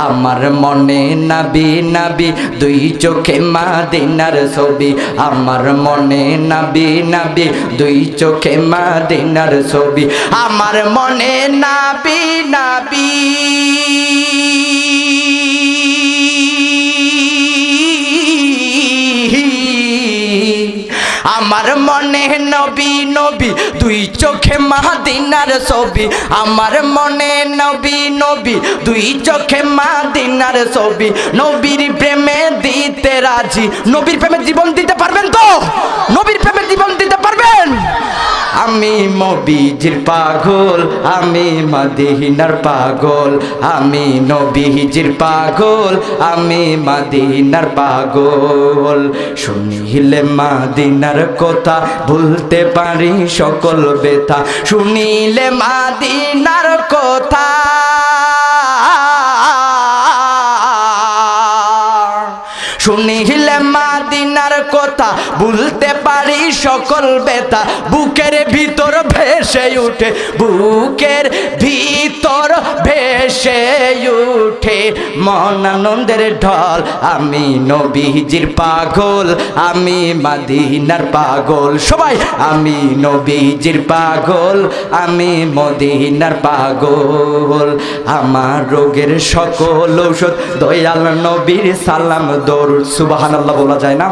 আমার মনে নাবি নাবি দুই চোখে মদিনার ছবি আমার মনে নাবি নাবি দুই চোখে মদিনার ছবি আমার মনে নাবি নাবি আমার মনে নবী নবী দুই চোখে মদিনার ছবি আমার মনে নবী নবী দুই চোখে মদিনার ছবি নবীর প্রেমে দিতে রাজি নবীর প্রেমে জীবন দিতে পারবেন তো নবীর প্রেমে জীবন দিতে পারবেন আমি নবীজির পাগল আমি মদিনার পাগল আমি নবীজির পাগল আমি মদিনার পাগল শুনিলে মদিনার কথা ভুলতে পারি সকল ব্যথা শুনিলে মদিনার কথা শুনিলে মদিনার কথা ভুলতে পারি সকল ব্যথা বুকের ভিতর ভেসে উঠে বুকের ভিতর ভেসে উঠে মন আনন্দের ঢল আমি নবীজির পাগল আমি মদিনার পাগল সবাই আমি নবীজির পাগল আমি মদিনার পাগল আমার রোগের সকল ঔষধ দয়াল নবীর সালাম দরুদ সুবহানাল্লাহ বলা যায় না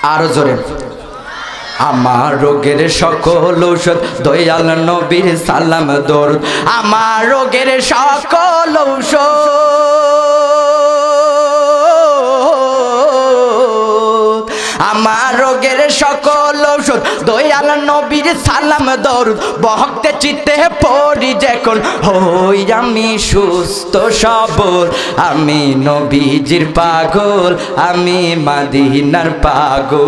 আরো জোরে আমার রোগের সকল ঔষধ দয়াল নবীর সালাম দরুদ আমার রোগের সকল ঔষধ আমার রোগের সকল ঔষধ দয়াল নবীর সালাম দরুদ ভক্তে চিত্তে পড়ি যখন হই আমি সুস্থ সবল আমি নবীজির পাগল আমি মদিনার পাগল